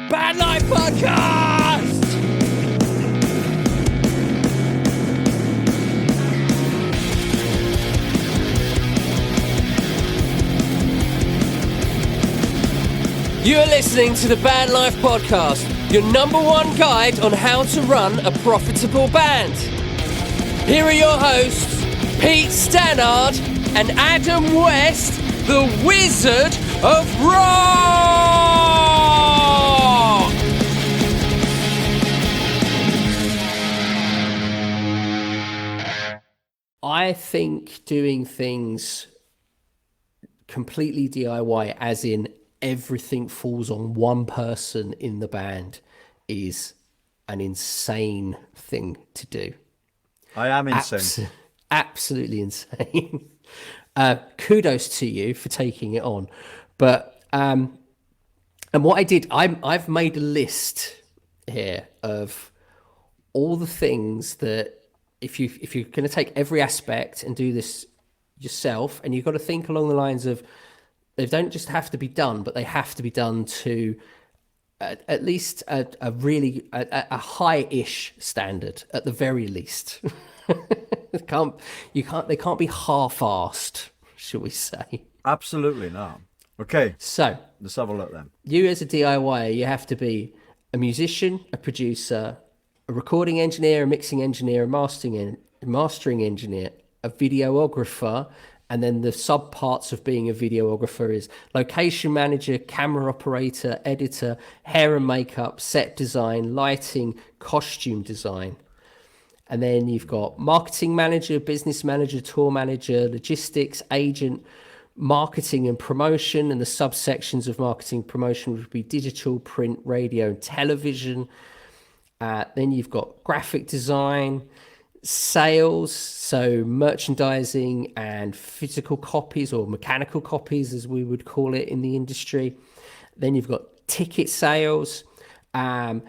Band Life Podcast! You're listening to the Band Life Podcast, your number one guide on how to run a profitable band. Here are your hosts, Pete Stannard and Adam West, the Wizard of Rock! I think doing things completely DIY, as in everything falls on one person in the band, is an insane thing to do. I am insane. Absolutely insane. Kudos to you for taking it on. But and what I did, I've made a list here of all the things that if you're going to take every aspect and do this yourself, and you've got to think along the lines of, they don't just have to be done, but they have to be done to at least a really high-ish standard, at the very least. They can't be half-assed, shall we say? Absolutely not. Okay, So let's have a look then. you as a DIYer, you have to be a musician, a producer, a recording engineer, a mixing engineer, a mastering engineer, a videographer, and then the sub parts of being a videographer is location manager, camera operator, editor, hair and makeup, set design, lighting, costume design. And then you've got marketing manager, business manager, tour manager, logistics, agent, marketing and promotion, and the subsections of marketing promotion would be digital, print, radio, and television. Then you've got graphic design, sales, so merchandising and physical copies, or mechanical copies as we would call it in the industry. Then you've got ticket sales. Then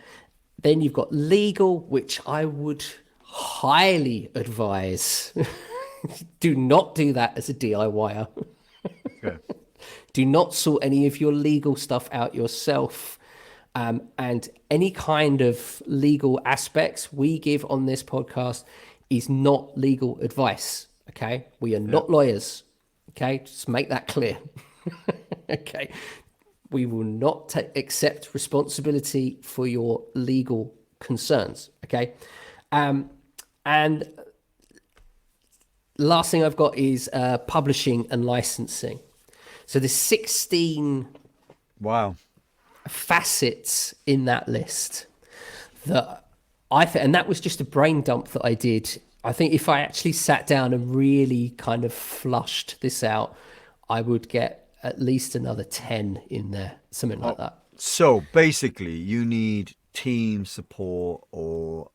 you've got legal, which I would highly advise. Do not do that as a DIYer. Okay. Do not sort any of your legal stuff out yourself. And any kind of legal aspects we give on this podcast is not legal advice. Okay. We are not lawyers. Okay. Just make that clear. Okay. We will not accept responsibility for your legal concerns. Okay. And last thing I've got is publishing and licensing. So there's 16 Wow. facets in that list that I think, and that was just a brain dump that I did. I think if I actually sat down and really kind of flushed this out, I would get at least another 10 in there, something like that. So basically, you need team support or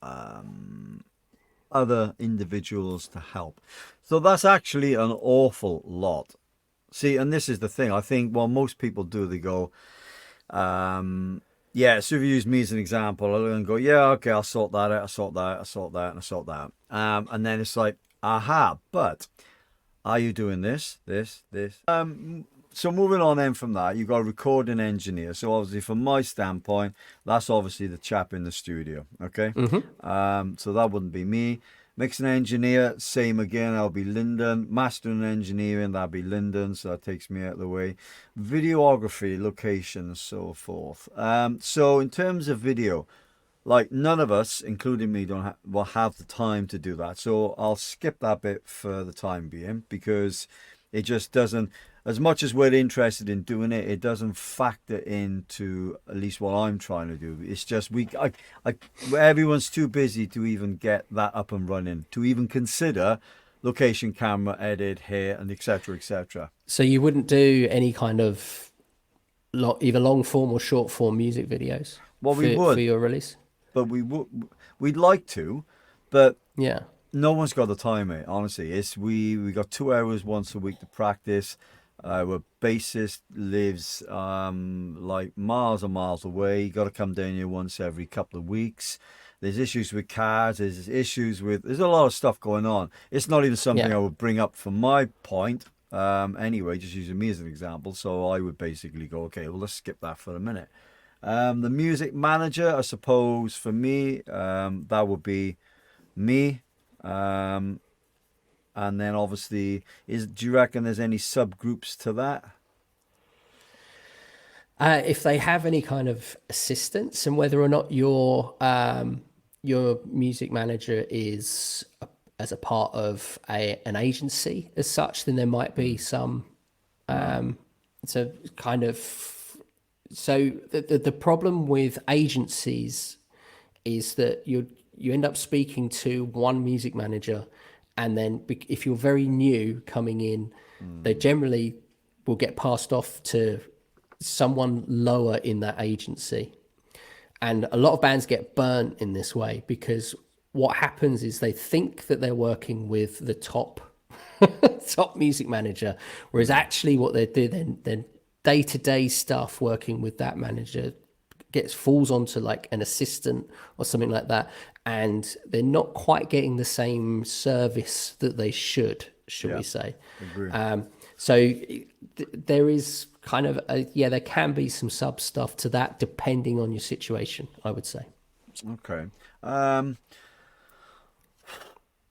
other individuals to help. So that's actually an awful lot. See, and this is the thing. I think what most people do, they go, so if you use me as an example, I'll go, yeah, okay, I'll sort that out, I'll sort that, I'll sort that, and I'll sort that. And then it's like, aha, but are you doing this? So moving on then from that, you've got a recording engineer. So obviously from my standpoint, that's obviously the chap in the studio, okay? So that wouldn't be me. Mixing engineer, same again, that'll be Lyndon. Mastering engineering, that'll be Lyndon, so that takes me out of the way. Videography, location, and so forth. So in terms of video, like none of us, including me, will have the time to do that. So I'll skip that bit for the time being, because it just doesn't, as much as we're interested in doing it, it doesn't factor into at least what I'm trying to do. It's just everyone's too busy to even get that up and running, to even consider location, camera, edit, hair, and etc., etc. So you wouldn't do any kind of either long form or short form music videos? Well, we would for your release, but we'd like to, but yeah. No one's got the time, mate. Honestly, we got 2 hours once a week to practice. Our bassist lives like miles and miles away. You got to come down here once every couple of weeks. There's issues with cars. There's a lot of stuff going on. It's not even something I would bring up from my point. Anyway, just using me as an example. So I would basically go, okay, well, let's skip that for a minute. The music manager, I suppose, for me, that would be me. Um, and then obviously, do you reckon there's any subgroups to that? If they have any kind of assistance, and whether or not your music manager is as a part of an agency as such, then there might be Mm. some. Right. So kind of so the problem with agencies is that you end up speaking to one music manager, and then if you're very new coming in, they Mm. generally will get passed off to someone lower in that agency. And a lot of bands get burnt in this way because what happens is they think that they're working with the top music manager, whereas Mm. actually what they do then day-to-day stuff working with that manager falls onto like an assistant or something like that, and they're not quite getting the same service that they should, shall Yeah, we say. agree. So there is kind of yeah, there can be some sub stuff to that depending on your situation, I would say. Okay. Um,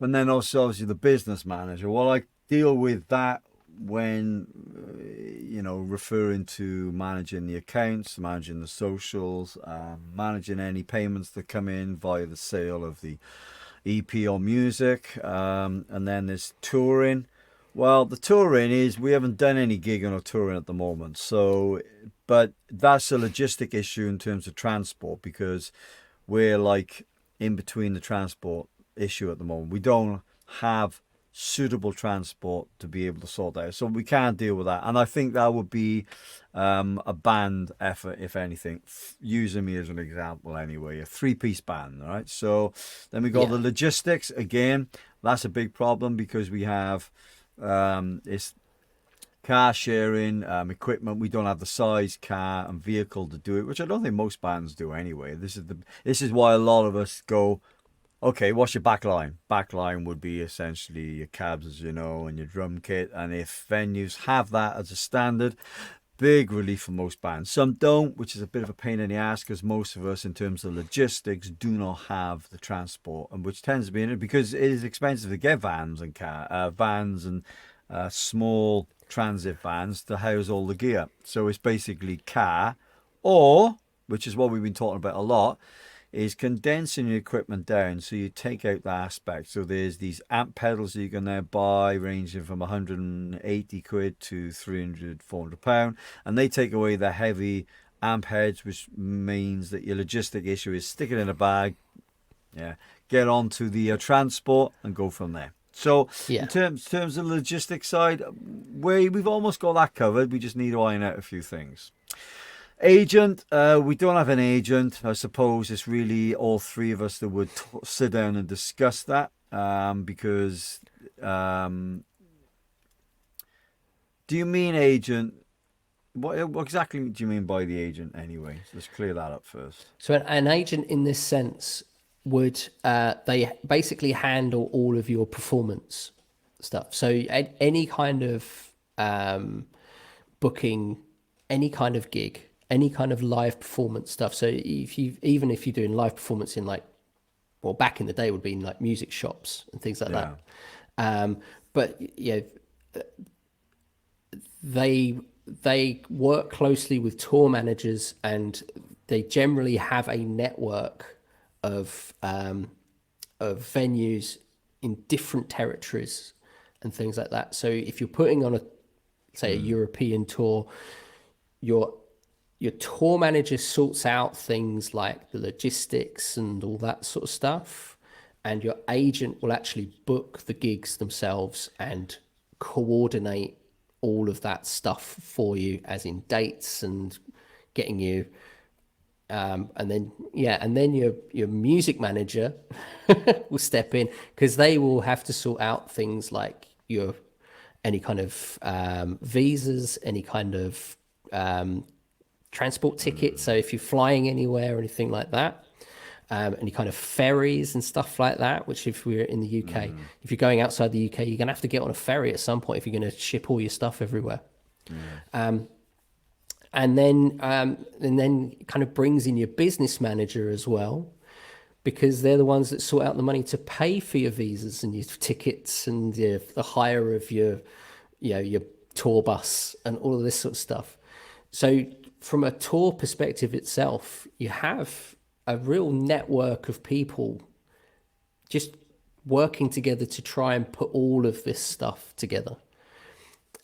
and then also obviously the business manager. Well, I deal with that when referring to managing the accounts, managing the socials, managing any payments that come in via the sale of the EP or music, and then there's touring. Well, the touring is we haven't done any gigging or touring at the moment, so but that's a logistic issue in terms of transport because we're like in between the transport issue at the moment. We don't have suitable transport to be able to sort that out. So we can't deal with that. And I think that would be a band effort, if anything, using me as an example anyway, a three-piece band, all right? So then we got Yeah, the logistics. Again, that's a big problem because we have it's car sharing, equipment. We don't have the size car and vehicle to do it, which I don't think most bands do anyway. This is why a lot of us go, okay, what's your back line? Back line would be essentially your cabs, as you know, and your drum kit. And if venues have that as a standard, big relief for most bands. Some don't, which is a bit of a pain in the ass because most of us, in terms of logistics, do not have the transport, and which tends to be in it because it is expensive to get vans and small transit vans to house all the gear. So it's basically car, or which is what we've been talking about a lot, is condensing your equipment down so you take out the aspect. So there's these amp pedals that you can now buy ranging from 180 quid to 300, £400, and they take away the heavy amp heads, which means that your logistic issue is stick it in a bag, yeah, get onto the transport and go from there. So in yeah. terms of the logistics side, we've almost got that covered. We just need to iron out a few things. Agent, we don't have an agent. I suppose it's really all three of us that would sit down and discuss that because um, do you mean agent? What exactly do you mean by the agent anyway? So let's clear that up first. So an agent in this sense would they basically handle all of your performance stuff. So any kind of booking, any kind of gig, any kind of live performance stuff. So even if you're doing live performance in like, well, back in the day would be in like music shops and things like Yeah. that. But yeah, they they work closely with tour managers, and they generally have a network of venues in different territories and things like that. So if you're putting on a say a Mm. European tour, your your tour manager sorts out things like the logistics and all that sort of stuff, and your agent will actually book the gigs themselves and coordinate all of that stuff for you, as in dates and getting you and then yeah, and then your music manager will step in because they will have to sort out things like your any kind of visas, any kind of transport tickets. Mm. So if you're flying anywhere or anything like that, any kind of ferries and stuff like that. Which if we're in the UK, Mm. if you're going outside the UK, you're gonna have to get on a ferry at some point if you're gonna ship all your stuff everywhere. Yeah. and then kind of brings in your business manager as well, because they're the ones that sort out the money to pay for your visas and your tickets and the hire of your tour bus and all of this sort of stuff. So from a tour perspective itself, you have a real network of people just working together to try and put all of this stuff together.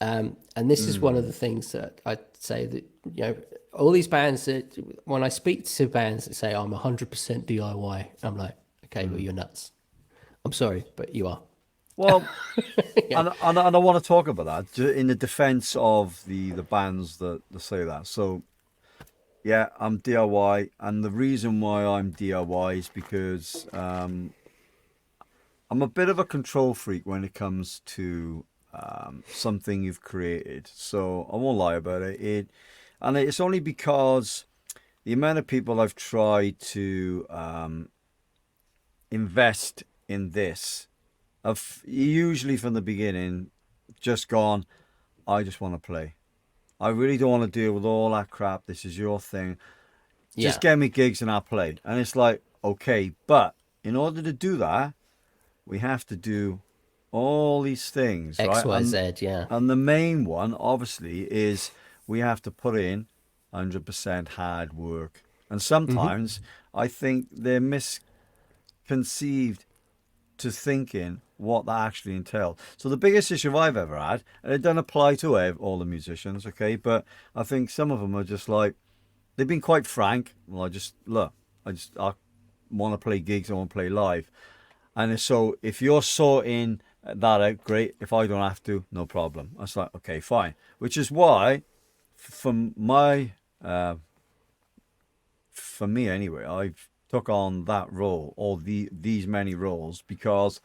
And this is one of the things that I'd say that, all these bands that, when I speak to bands that say I'm 100% DIY, I'm like, okay, well, you're nuts. I'm sorry, but you are. Well, Yeah. and I want to talk about that in the defense of the bands that say that. So, yeah, I'm DIY, and the reason why I'm DIY is because I'm a bit of a control freak when it comes to something you've created. So I won't lie about it. And it's only because the amount of people I've tried to invest in this have usually from the beginning just gone, I just want to play. I really don't want to deal with all that crap. This is your thing. Just Yeah. get me gigs and I'll play. And it's like, okay, but in order to do that, we have to do all these things, right? XYZ, yeah. And the main one, obviously, is we have to put in 100% hard work. And sometimes I think they're misconceived to thinking what that actually entails. So the biggest issue I've ever had, and it doesn't apply to all the musicians, okay, but I think some of them are just like, they've been quite frank. Well, I want to play gigs, I want to play live. And so if you're sorting that out, great. If I don't have to, no problem. I was like, okay, fine. Which is why, from my, for me anyway, I've took on that role or these many roles because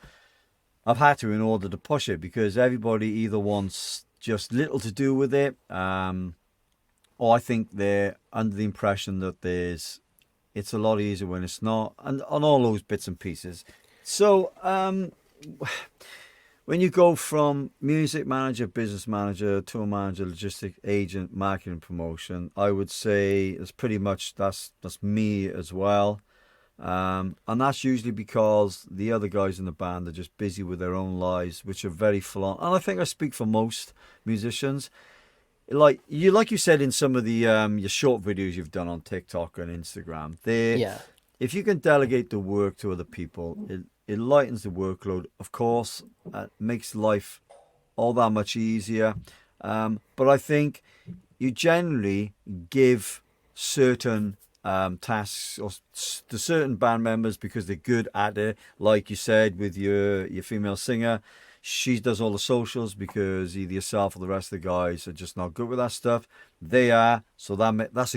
I've had to in order to push it, because everybody either wants just little to do with it, or I think they're under the impression that it's a lot easier when it's not, and on all those bits and pieces. So when you go from music manager, business manager, tour manager, logistic agent, marketing, promotion, I would say it's pretty much that's me as well. And that's usually because the other guys in the band are just busy with their own lives, which are very full on. And I think I speak for most musicians. Like you said in some of the your short videos you've done on TikTok and Instagram, Yeah. if you can delegate the work to other people, it lightens the workload. Of course, makes life all that much easier. But I think you generally give certain tasks to certain band members because they're good at it. Like you said with your female singer, she does all the socials because either yourself or the rest of the guys are just not good with that stuff. They are, so that's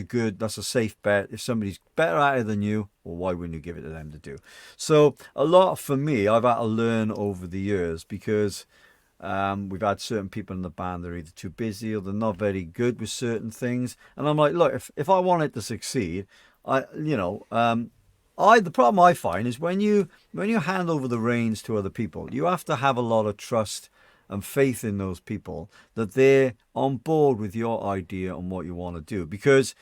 a safe bet. If somebody's better at it than you, well, why wouldn't you give it to them to do? So a lot for me, I've had to learn over the years because we've had certain people in the band that are either too busy or they're not very good with certain things. And I'm like, look, if I want it to succeed, the problem I find is when you hand over the reins to other people, you have to have a lot of trust and faith in those people that they're on board with your idea on what you want to do. Because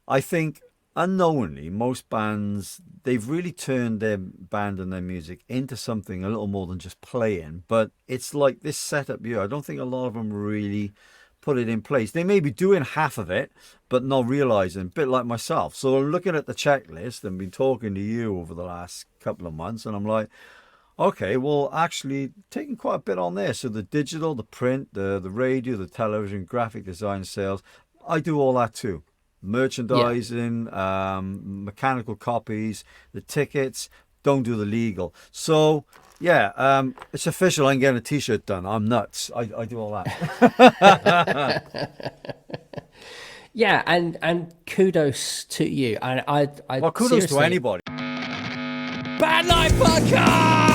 I think unknowingly, most bands, they've really turned their band and their music into something a little more than just playing. But it's like this setup here. I don't think a lot of them really put it in place. They may be doing half of it, but not realizing, a bit like myself. So I'm looking at the checklist and been talking to you over the last couple of months, and I'm like, okay, well, actually taking quite a bit on there. So the digital, the print, the radio, the television, graphic design, sales, I do all that too. Yeah. Merchandising, mechanical copies, the tickets, don't do the legal. So yeah, it's official. I'm getting a T-shirt done. I'm nuts. I do all that. Yeah, and kudos to you. And I Well, kudos to seriously, anybody. Bad Life Podcast.